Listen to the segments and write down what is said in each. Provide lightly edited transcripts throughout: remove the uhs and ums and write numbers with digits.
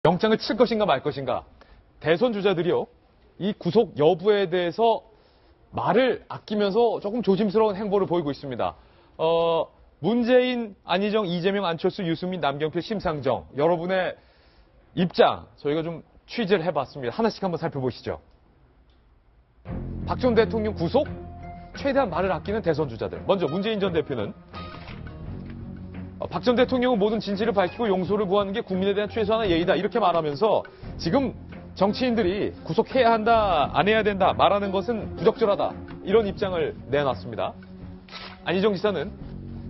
영장을 칠 것인가 말 것인가. 대선 주자들이요, 이 구속 여부에 대해서 말을 아끼면서 조금 조심스러운 행보를 보이고 있습니다. 문재인, 안희정, 이재명, 안철수, 유승민, 남경필, 심상정, 여러분의 입장 저희가 좀 취재를 해봤습니다. 하나씩 한번 살펴보시죠. 박 전 대통령 구속? 최대한 말을 아끼는 대선 주자들. 먼저 문재인 전 대표는 박 전 대통령은 모든 진실을 밝히고 용서를 구하는 게 국민에 대한 최소한의 예의다, 이렇게 말하면서 지금 정치인들이 구속해야 한다, 안 해야 된다 말하는 것은 부적절하다, 이런 입장을 내놨습니다. 안희정 지사는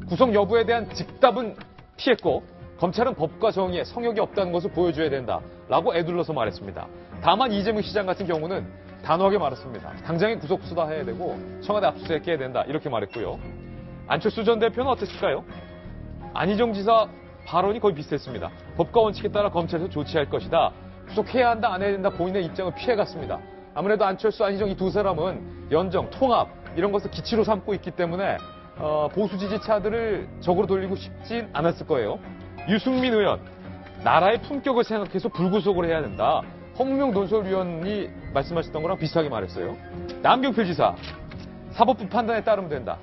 구속 여부에 대한 즉답은 피했고 검찰은 법과 정의에 성역이 없다는 것을 보여줘야 된다라고 애둘러서 말했습니다. 다만 이재명 시장 같은 경우는 단호하게 말했습니다. 당장에 구속 수사해야 되고 청와대 압수수색해야 된다, 이렇게 말했고요. 안철수 전 대표는 어땠을까요? 안희정 지사 발언이 거의 비슷했습니다. 법과 원칙에 따라 검찰에서 조치할 것이다. 구속해야 한다, 안 해야 된다, 본인의 입장을 피해갔습니다. 아무래도 안철수, 안희정 이 두 사람은 연정, 통합 이런 것을 기치로 삼고 있기 때문에 보수 지지자들을 적으로 돌리고 싶진 않았을 거예요. 유승민 의원, 나라의 품격을 생각해서 불구속을 해야 된다. 허무명 논설위원이 말씀하셨던 거랑 비슷하게 말했어요. 남경필 지사, 사법부 판단에 따르면 된다.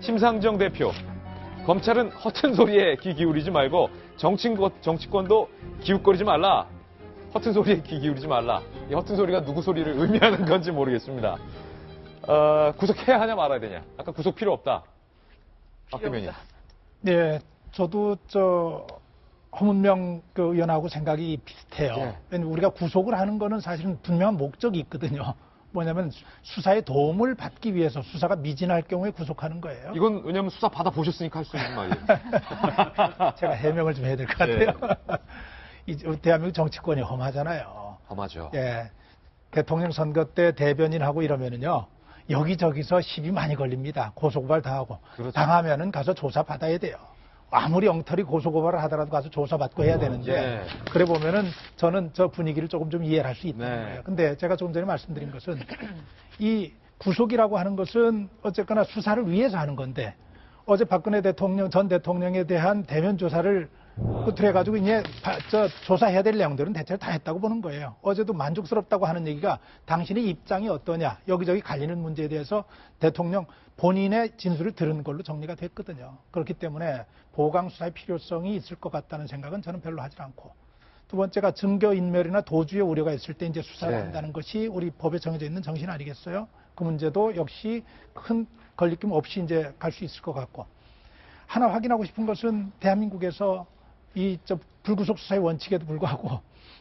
심상정 대표, 검찰은 허튼 소리에 귀 기울이지 말고 정치권도 기웃거리지 말라. 허튼 소리에 귀 기울이지 말라. 이 허튼 소리가 누구 소리를 의미하는 건지 모르겠습니다. 구속해야 하냐 말아야 되냐. 아까 구속 필요 없다. 박 대변인. 네, 저도 허문명 의원하고 생각이 비슷해요. 네. 왜냐면 우리가 구속을 하는 거는 사실은 분명한 목적이 있거든요. 뭐냐면 수사에 도움을 받기 위해서, 수사가 미진할 경우에 구속하는 거예요. 이건 왜냐면 수사 받아보셨으니까 할 수 있는 말이에요. 제가 해명을 좀 해야 될 것 같아요. 이 대한민국 정치권이 험하잖아요. 험하죠. 예, 대통령 선거 때 대변인하고 이러면은요, 여기저기서 시비 많이 걸립니다. 고소고발 다 하고. 그렇죠. 당하면은 가서 조사 받아야 돼요. 아무리 엉터리 고소고발을 하더라도 가서 조사받고 해야 되는데, 네. 그래 보면은 저는 저 분위기를 조금 좀 이해를 할 수 있다는 네. 거예요. 근데 제가 조금 전에 말씀드린 것은 이 구속이라고 하는 것은 어쨌거나 수사를 위해서 하는 건데, 어제 박근혜 대통령, 전 대통령에 대한 대면 조사를 끝으로 해가지고 이제 조사해야 될 내용들은 대체로 다 했다고 보는 거예요. 어제도 만족스럽다고 하는 얘기가 당신의 입장이 어떠냐, 여기저기 갈리는 문제에 대해서 대통령 본인의 진술을 들은 걸로 정리가 됐거든요. 그렇기 때문에 보강 수사의 필요성이 있을 것 같다는 생각은 저는 별로 하지 않고, 두 번째가 증거인멸이나 도주의 우려가 있을 때 이제 수사를 네. 한다는 것이 우리 법에 정해져 있는 정신 아니겠어요? 그 문제도 역시 큰 걸리낌 없이 이제 갈 수 있을 것 같고, 하나 확인하고 싶은 것은 대한민국에서 불구속 수사의 원칙에도 불구하고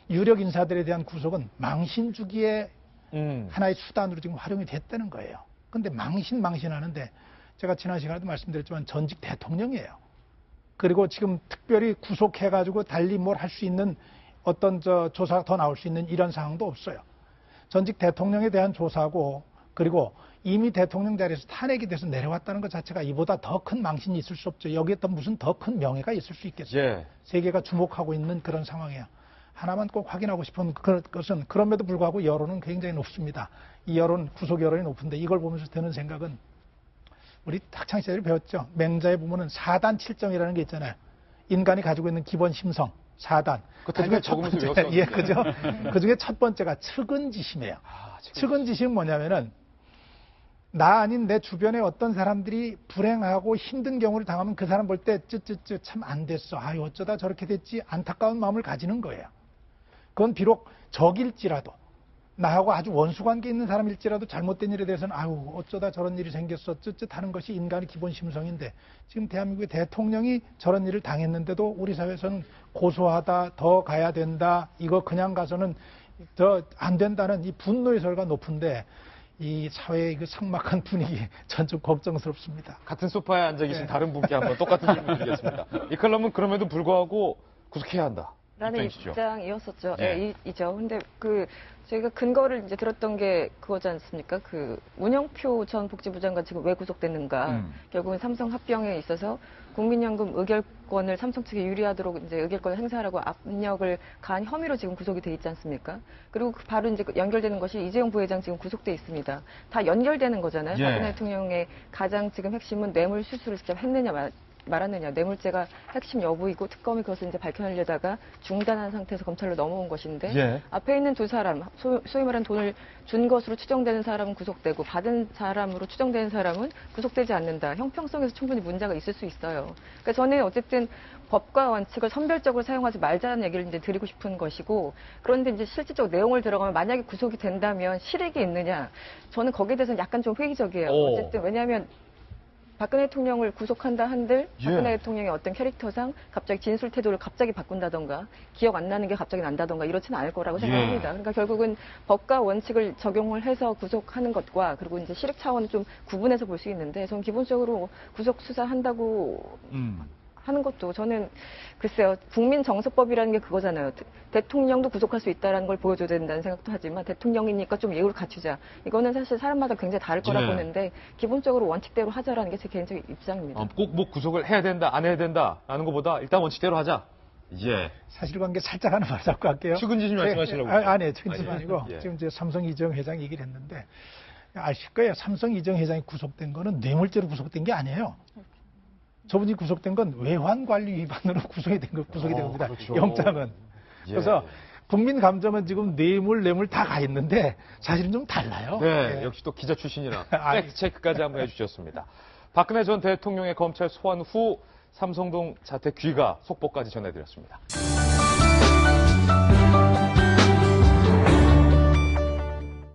유력 인사들에 대한 구속은 망신 주기의 하나의 수단으로 지금 활용이 됐다는 거예요. 근데 망신하는데, 제가 지난 시간에도 말씀드렸지만 전직 대통령이에요. 그리고 지금 특별히 구속해가지고 달리 뭘 할 수 있는 어떤 조사가 더 나올 수 있는 이런 상황도 없어요. 전직 대통령에 대한 조사고, 그리고 이미 대통령 자리에서 탄핵이 돼서 내려왔다는 것 자체가 이보다 더 큰 망신이 있을 수 없죠. 여기에 또 무슨 더 큰 명예가 있을 수 있겠어요. 예. 세계가 주목하고 있는 그런 상황이에요. 하나만 꼭 확인하고 싶은 것은, 그럼에도 불구하고 여론은 굉장히 높습니다. 이 여론, 구속 여론이 높은데 이걸 보면서 드는 생각은, 우리 학창시절에 배웠죠. 맹자에 보면은 4단 7정이라는 게 있잖아요. 인간이 가지고 있는 기본 심성 4단. 그중에 적으면서 외웠었는데. 예, 그죠. 그 중에 첫 번째가 측은지심이에요. 측은지심은 뭐냐면은, 나 아닌 내 주변에 어떤 사람들이 불행하고 힘든 경우를 당하면 그 사람 볼 때 참 안 됐어, 아유 어쩌다 저렇게 됐지, 안타까운 마음을 가지는 거예요. 그건 비록 적일지라도, 나하고 아주 원수관계 있는 사람일지라도 잘못된 일에 대해서는 아유 어쩌다 저런 일이 생겼어 하는 것이 인간의 기본 심성인데, 지금 대한민국의 대통령이 저런 일을 당했는데도 우리 사회에서는 고소하다, 더 가야 된다, 이거 그냥 가서는 더 안 된다는 이 분노의 소리가 높은데, 이 사회의 그 삭막한 분위기, 전 좀 걱정스럽습니다. 같은 소파에 앉아 계신 네. 다른 분께 한번 똑같은 질문 드리겠습니다. 이 칼럼은 그럼에도 불구하고 구속해야 한다. 라는 입장이시죠? 입장이었었죠. 네. 예, 이죠. 근데 저희가 근거를 이제 들었던 게 그거지 않습니까? 문영표 전 복지부 장관 지금 왜 구속됐는가? 결국은 삼성 합병에 있어서 국민연금 의결권을 삼성 측에 유리하도록 이제 의결권을 행사하라고 압력을 가한 혐의로 지금 구속이 돼 있지 않습니까? 그리고 바로 이제 연결되는 것이 이재용 부회장 지금 구속돼 있습니다. 다 연결되는 거잖아요. 예. 박근혜 대통령의 가장 지금 핵심은 뇌물 수수를 직접 했느냐 말하느냐. 뇌물죄가 핵심 여부이고 특검이 그것을 이제 밝혀내려다가 중단한 상태에서 검찰로 넘어온 것인데 예. 앞에 있는 두 사람, 소위 말하는 돈을 준 것으로 추정되는 사람은 구속되고 받은 사람으로 추정되는 사람은 구속되지 않는다. 형평성에서 충분히 문제가 있을 수 있어요. 그러니까 저는 어쨌든 법과 원칙을 선별적으로 사용하지 말자는 얘기를 이제 드리고 싶은 것이고, 그런데 이제 실질적 내용을 들어가면 만약에 구속이 된다면 실익이 있느냐? 저는 거기에 대해서는 약간 좀 회의적이에요. 어쨌든 왜냐하면 박근혜 대통령을 구속한다 한들 박근혜 대통령의 어떤 캐릭터상 갑자기 진술 태도를 갑자기 바꾼다던가 기억 안 나는 게 갑자기 난다던가 이렇지는 않을 거라고 생각합니다. 그러니까 결국은 법과 원칙을 적용을 해서 구속하는 것과 그리고 이제 실익 차원을 좀 구분해서 볼 수 있는데 저는 기본적으로 구속 수사한다고 하는 것도 저는 글쎄요. 국민정서법이라는 게 그거잖아요. 대통령도 구속할 수 있다는 걸 보여줘야 된다는 생각도 하지만 대통령이니까 좀 예우를 갖추자. 이거는 사실 사람마다 굉장히 다를 거라 보는데 기본적으로 원칙대로 하자라는 게 제 개인적인 입장입니다. 꼭 뭐 구속을 해야 된다, 안 해야 된다라는 것보다 일단 원칙대로 하자. 예. 사실관계 살짝 하나 말잡고 할게요. 측은지 좀 말씀하시려고. 아니에요. 측은지는 아니고 예. 지금 이제 삼성 이정 회장 얘기를 했는데 아실 거예요. 삼성 이정 회장이 구속된 거는 뇌물죄로 구속된 게 아니에요. 저분이 구속된 건 외환관리 위반으로 구속이 된 겁니다. 그렇죠. 영장은. 예. 그래서 국민 감정은 지금 뇌물 다 가 있는데 사실은 좀 달라요. 네, 예. 역시 또 기자 출신이라 아니. 팩트 체크까지 한번 해주셨습니다. 박근혜 전 대통령의 검찰 소환 후 삼성동 자택 귀가 속보까지 전해드렸습니다.